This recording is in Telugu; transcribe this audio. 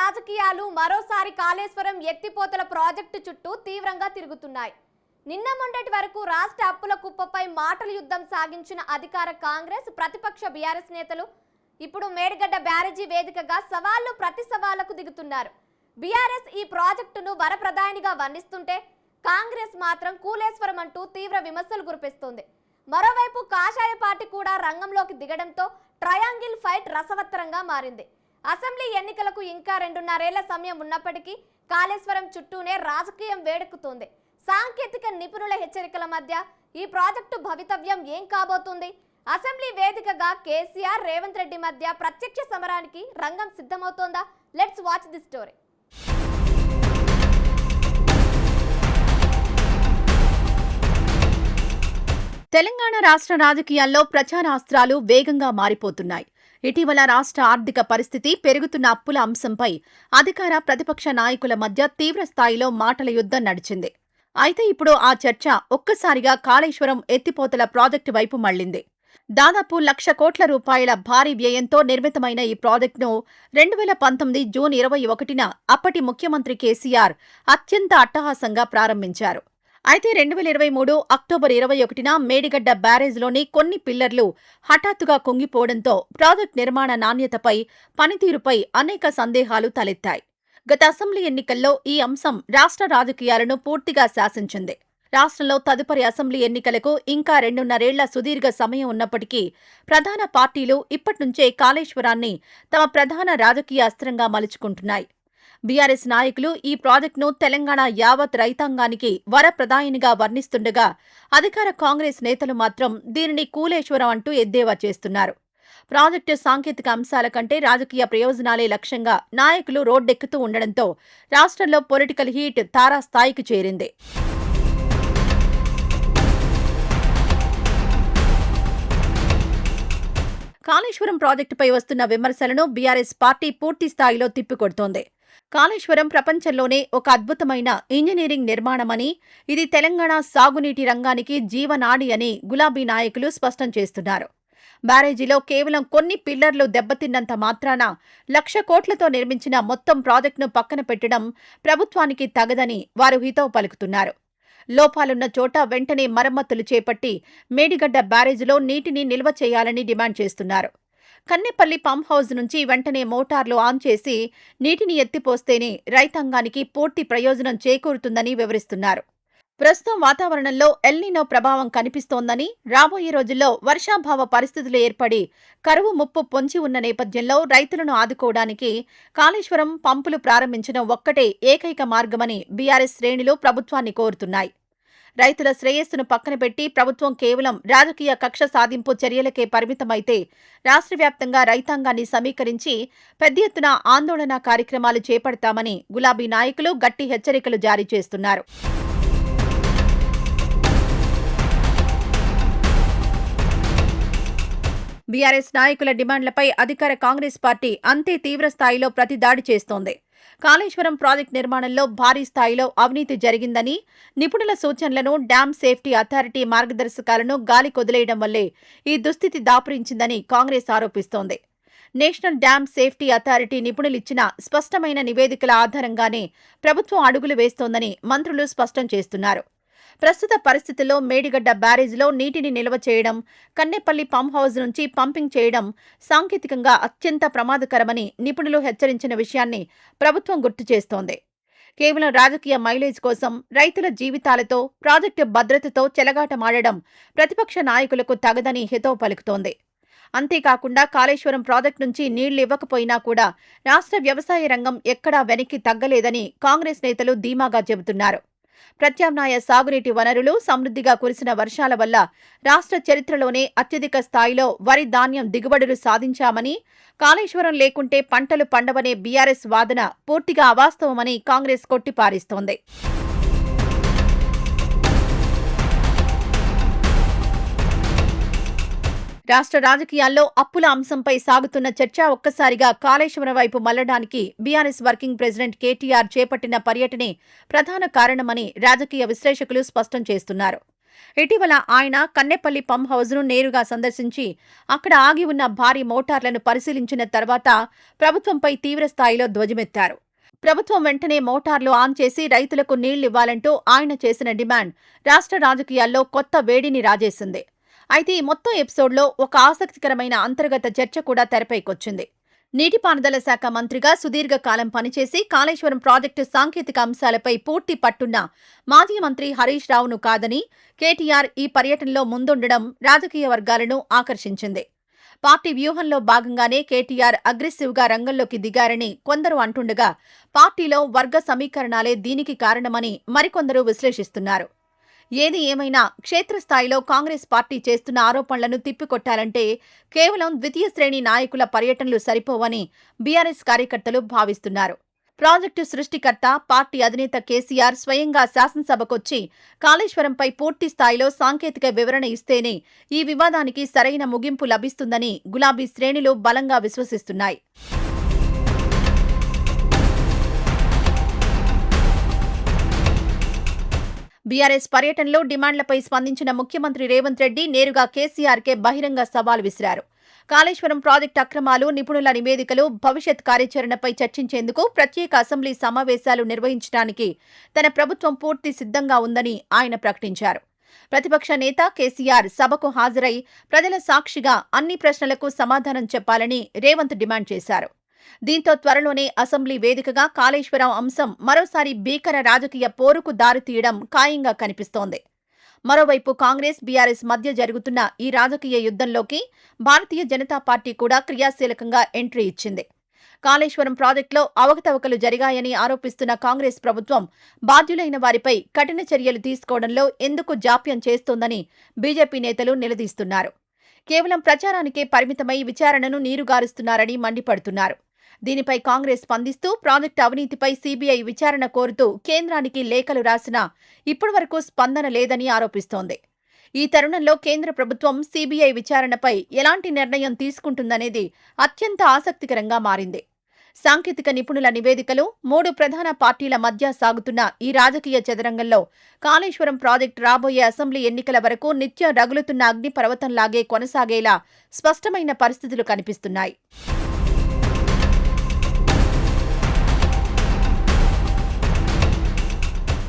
రాజకీయాలు మరోసారి కాళేశ్వరం ఎత్తిపోతల ప్రాజెక్టు చుట్టూ తీవ్రంగా తిరుగుతున్నాయి. నిన్న మొన్నటి వరకు రాష్ట్ర అప్పుల కుప్పపై మాటల యుద్ధం సాగించిన అధికార కాంగ్రెస్ ప్రతిపక్ష బీఆర్ఎస్ నేతలు ఇప్పుడు మేడిగడ్డ బ్యారేజీ వేదికగా సవాళ్లు ప్రతి సవాళ్లకు దిగుతున్నారు. బీఆర్ఎస్ ఈ ప్రాజెక్టును వరప్రధానిగా వర్ణిస్తుంటే కాంగ్రెస్ మాత్రం కూలేశ్వరం అంటూ తీవ్ర విమర్శలు కురిపిస్తోంది. మరోవైపు కాషాయ పార్టీ కూడా రంగంలోకి దిగడంతో ట్రయాంగిల్ ఫైట్ రసవత్తరంగా మారింది. అసెంబ్లీ ఎన్నికలకు ఇంకా 2.5 ఏళ్ల సమయం ఉన్నప్పటికీ కాళేశ్వరం చుట్టూనే రాజకీయం వేడెక్కుతోంది. సాంకేతిక నిపుణుల హెచ్చరికల మధ్య ఈ ప్రాజెక్టు భవితవ్యం ఏం కాబోతుంది? అసెంబ్లీ వేదికగా కేసీఆర్, రేవంత్ రెడ్డి మధ్య ప్రత్యక్ష సమరానికి రంగం సిద్ధమవుతోందా? Let's watch the story. Telangana రాష్ట్ర రాజకీయాల్లో ప్రచారాస్త్రాలు వేగంగా మారిపోతున్నాయి. ఇటీవల రాష్ట్ర ఆర్థిక పరిస్థితి, పెరుగుతున్న అప్పుల అంశంపై అధికార ప్రతిపక్ష నాయకుల మధ్య తీవ్ర స్థాయిలో మాటల యుద్ధం నడిచింది. అయితే ఇప్పుడు ఆ చర్చ ఒక్కసారిగా కాళేశ్వరం ఎత్తిపోతల ప్రాజెక్టు వైపు మళ్లింది. దాదాపు 1,00,000 కోట్ల రూపాయల భారీ వ్యయంతో నిర్మితమైన ఈ ప్రాజెక్టును 2019 జూన్ 21న అప్పటి ముఖ్యమంత్రి కేసీఆర్ అత్యంత అట్టహాసంగా ప్రారంభించారు. అయితే 2023 అక్టోబర్ 21న మేడిగడ్డ బ్యారేజ్లోని కొన్ని పిల్లర్లు హఠాత్తుగా కుంగిపోవడంతో ప్రాజెక్టు నిర్మాణ నాణ్యతపై, పనితీరుపై అనేక సందేహాలు తలెత్తాయి. గత అసెంబ్లీ ఎన్నికల్లో ఈ అంశం రాష్ట్ర రాజకీయాలను పూర్తిగా శాసించింది. రాష్ట్రంలో తదుపరి అసెంబ్లీ ఎన్నికలకు ఇంకా 2.5 ఏళ్ల సుదీర్ఘ సమయం ఉన్నప్పటికీ ప్రధాన పార్టీలు ఇప్పట్నుంచే కాళేశ్వరాన్ని తమ ప్రధాన రాజకీయ అస్త్రంగా మలుచుకుంటున్నాయి. బీఆర్ఎస్ నాయకులు ఈ ప్రాజెక్టును తెలంగాణ యావత్ రైతాంగానికి వరప్రదాయినిగా వర్ణిస్తుండగా అధికార కాంగ్రెస్ నేతలు మాత్రం దీనిని కూలేశ్వరం అంటూ ఎద్దేవా చేస్తున్నారు. ప్రాజెక్టు సాంకేతిక అంశాల కంటే రాజకీయ ప్రయోజనాలే లక్ష్యంగా నాయకులు రోడ్డెక్కుతూ ఉండడంతో రాష్ట్రంలో పొలిటికల్ హీట్ తారాస్థాయికి చేరింది. కాళేశ్వరం ప్రాజెక్టుపై వస్తున్న విమర్శలను బీఆర్ఎస్ పార్టీ పూర్తి స్థాయిలో తిప్పికొడుతోంది. కాళేశ్వరం ప్రపంచంలోనే ఒక అద్భుతమైన ఇంజనీరింగ్ నిర్మాణమని, ఇది తెలంగాణ సాగునీటి రంగానికి జీవనాడి అని గులాబీ నాయకులు స్పష్టం చేస్తున్నారు. బ్యారేజీలో కేవలం కొన్ని పిల్లర్లు దెబ్బతిన్నంత మాత్రాన 1,00,000 కోట్లతో నిర్మించిన మొత్తం ప్రాజెక్టును పక్కన పెట్టడం ప్రభుత్వానికి తగదని వారు హితవు పలుకుతున్నారు. లోపాలున్న చోట వెంటనే మరమ్మతులు చేపట్టి మేడిగడ్డ బ్యారేజీలో నీటిని నిల్వ చేయాలని డిమాండ్ చేస్తున్నారు. కన్నెపల్లి పంప్ హౌజ్ నుంచి వెంటనే మోటార్లు ఆన్ చేసి నీటిని ఎత్తిపోస్తేనే రైతాంగానికి పూర్తి ప్రయోజనం చేకూరుతుందని వివరిస్తున్నారు. ప్రస్తుతం వాతావరణంలో ఎల్నినో ప్రభావం కనిపిస్తోందని, రాబోయే రోజుల్లో వర్షాభావ పరిస్థితులు ఏర్పడి కరువు ముప్పు పొంచి ఉన్న నేపథ్యంలో రైతులను ఆదుకోవడానికి కాళేశ్వరం పంపులు ప్రారంభించడం ఒక్కటే ఏకైక మార్గమని బీఆర్ఎస్ శ్రేణులు ప్రభుత్వాన్ని కోరుతున్నాయి. రైతుల శ్రేయస్సును పక్కన పెట్టి ప్రభుత్వం కేవలం రాజకీయ కక్ష సాధింపు చర్యలకే పరిమితమైతే రాష్ట్ర వ్యాప్తంగా రైతాంగాన్ని సమీకరించి పెద్ద ఎత్తున ఆందోళన కార్యక్రమాలు చేపడతామని గులాబీ నాయకులు గట్టి హెచ్చరికలు జారీ చేస్తున్నారు. బీఆర్ఎస్ నాయకుల డిమాండ్లపై అధికార కాంగ్రెస్ పార్టీ అంతే తీవ్ర స్థాయిలో ప్రతిదాడి చేస్తోంది. కాళేశ్వరం ప్రాజెక్టు నిర్మాణంలో భారీ స్థాయిలో అవినీతి జరిగిందని, నిపుణుల సూచనలను, డ్యామ్ సేఫ్టీ అథారిటీ మార్గదర్శకాలను గాలి కొదిలేయడం వల్లే ఈ దుస్థితి దాపురించిందని కాంగ్రెస్ ఆరోపిస్తోంది. నేషనల్ డ్యామ్ సేఫ్టీ అథారిటీ నిపుణులిచ్చిన స్పష్టమైన నివేదికల ఆధారంగానే ప్రభుత్వం అడుగులు వేస్తోందని మంత్రులు స్పష్టం చేస్తున్నారు. ప్రస్తుత పరిస్థితుల్లో మేడిగడ్డ బ్యారేజ్లో నీటిని నిల్వ చేయడం, కన్నెపల్లి పంప్ హౌజ్ నుంచి పంపింగ్ చేయడం సాంకేతికంగా అత్యంత ప్రమాదకరమని నిపుణులు హెచ్చరించిన విషయాన్ని ప్రభుత్వం గుర్తు చేస్తోంది. కేవలం రాజకీయ మైలేజ్ కోసం రైతుల జీవితాలతో, ప్రాజెక్టు భద్రతతో చెలగాటమాడడం ప్రతిపక్ష నాయకులకు తగదని హితవు పలుకుతోంది. అంతేకాకుండా కాళేశ్వరం ప్రాజెక్టు నుంచి నీళ్లు ఇవ్వకపోయినా కూడా రాష్ట్ర వ్యవసాయ రంగం ఎక్కడా వెనక్కి తగ్గలేదని కాంగ్రెస్ నేతలు ధీమాగా చెబుతున్నారు. ప్రత్యామ్నాయ సాగునీటి వనరులు, సమృద్ధిగా కురిసిన వర్షాల వల్ల రాష్ట్ర చరిత్రలోనే అత్యధిక స్థాయిలో వరి ధాన్యం దిగుబడులు సాధించామని, కాళేశ్వరం లేకుంటే పంటలు పండవనే బీఆర్ఎస్ వాదన పూర్తిగా అవాస్తవమని కాంగ్రెస్ కొట్టిపారేస్తోంది. రాష్ట్ర రాజకీయాల్లో అప్పుల అంశంపై సాగుతున్న చర్చ ఒక్కసారిగా కాళేశ్వరం వైపు మళ్లడానికి బీఆర్ఎస్ వర్కింగ్ ప్రెసిడెంట్ కేటీఆర్ చేపట్టిన పర్యటనే ప్రధాన కారణమని రాజకీయ విశ్లేషకులు స్పష్టం చేస్తున్నారు. ఇటీవల ఆయన కన్నెపల్లి పంప్ హౌస్ను నేరుగా సందర్శించి అక్కడ ఆగి ఉన్న భారీ మోటార్లను పరిశీలించిన తర్వాత ప్రభుత్వంపై తీవ్రస్థాయిలో ధ్వజమెత్తారు. ప్రభుత్వం వెంటనే మోటార్లు ఆన్ చేసి రైతులకు నీళ్లివ్వాలంటూ ఆయన చేసిన డిమాండ్ రాష్ట్ర రాజకీయాల్లో కొత్త వేడిని రాజేసింది. అయితే ఈ మొత్తం ఎపిసోడ్లో ఒక ఆసక్తికరమైన అంతర్గత చర్చ కూడా తెరపైకొచ్చింది. నీటిపారుదల శాఖ మంత్రిగా సుదీర్ఘకాలం పనిచేసి కాళేశ్వరం ప్రాజెక్టు సాంకేతిక అంశాలపై పూర్తి పట్టున్న మాజీ మంత్రి హరీష్ రావును కాదని కేటీఆర్ ఈ పర్యటనలో ముందుండడం రాజకీయ వర్గాలను ఆకర్షించింది. పార్టీ వ్యూహంలో భాగంగానే కేటీఆర్ అగ్రెసివ్గా రంగంలోకి దిగారని కొందరు అంటుండగా పార్టీలో వర్గ సమీకరణాలే దీనికి కారణమని మరికొందరు విశ్లేషిస్తున్నారు. ఏది ఏమైనా క్షేత్రస్థాయిలో కాంగ్రెస్ పార్టీ చేస్తున్న ఆరోపణలను తిప్పికొట్టాలంటే కేవలం ద్వితీయ శ్రేణి నాయకుల పర్యటనలు సరిపోవని బీఆర్ఎస్ కార్యకర్తలు భావిస్తున్నారు. ప్రాజెక్టు సృష్టికర్త పార్టీ అధినేత కేసీఆర్ స్వయంగా శాసనసభకొచ్చి కాళేశ్వరంపై పూర్తి స్థాయిలో సాంకేతిక వివరణ ఇస్తేనే ఈ వివాదానికి సరైన ముగింపు లభిస్తుందని గులాబీ శ్రేణులు బలంగా విశ్వసిస్తున్నాయి. బీఆర్ఎస్ పర్యటనలో డిమాండ్లపై స్పందించిన ముఖ్యమంత్రి రేవంత్ రెడ్డి నేరుగా కేసీఆర్కే బహిరంగ సవాల్ విసిరారు. కాళేశ్వరం ప్రాజెక్టు అక్రమాలు, నిపుణుల నివేదికలు, భవిష్యత్ కార్యాచరణపై చర్చించేందుకు ప్రత్యేక అసెంబ్లీ సమావేశాలు నిర్వహించడానికి తన ప్రభుత్వం పూర్తి సిద్ధంగా ఉందని ఆయన ప్రకటించారు. ప్రతిపక్ష నేత కేసీఆర్ సభకు హాజరై ప్రజల సాక్షిగా అన్ని ప్రశ్నలకు సమాధానం చెప్పాలని రేవంత్ డిమాండ్ చేశారు. దీంతో త్వరలోనే అసెంబ్లీ వేదికగా కాళేశ్వరం అంశం మరోసారి భీకర రాజకీయ పోరుకు దారితీయడం ఖాయంగా కనిపిస్తోంది. మరోవైపు కాంగ్రెస్, బీఆర్ఎస్ మధ్య జరుగుతున్న ఈ రాజకీయ యుద్ధంలోకి భారతీయ జనతా పార్టీ కూడా క్రియాశీలకంగా ఎంట్రీ ఇచ్చింది. కాళేశ్వరం ప్రాజెక్టులో అవకతవకలు జరిగాయని ఆరోపిస్తున్న కాంగ్రెస్ ప్రభుత్వం బాధ్యులైన వారిపై కఠిన చర్యలు తీసుకోవడంలో ఎందుకు జాప్యం చేస్తోందని బీజేపీ నేతలు నిలదీస్తున్నారు. కేవలం ప్రచారానికే పరిమితమై విచారణను నీరుగారుస్తున్నారని మండిపడుతున్నారు. దీనిపై కాంగ్రెస్ స్పందిస్తూ ప్రాజెక్టు అవినీతిపై సీబీఐ విచారణ కోరుతూ కేంద్రానికి లేఖలు రాసినా ఇప్పటివరకు స్పందన లేదని ఆరోపిస్తోంది. ఈ తరుణంలో కేంద్ర ప్రభుత్వం సీబీఐ విచారణపై ఎలాంటి నిర్ణయం తీసుకుంటుందనేది అత్యంత ఆసక్తికరంగా మారింది. సాంకేతిక నిపుణుల నివేదికలు, 3 ప్రధాన పార్టీల మధ్య సాగుతున్న ఈ రాజకీయ చదరంగంలో కాళేశ్వరం ప్రాజెక్టు రాబోయే అసెంబ్లీ ఎన్నికల వరకు నిత్యం రగులుతున్న అగ్నిపర్వతంలాగే కొనసాగేలా స్పష్టమైన పరిస్థితులు కనిపిస్తున్నాయి.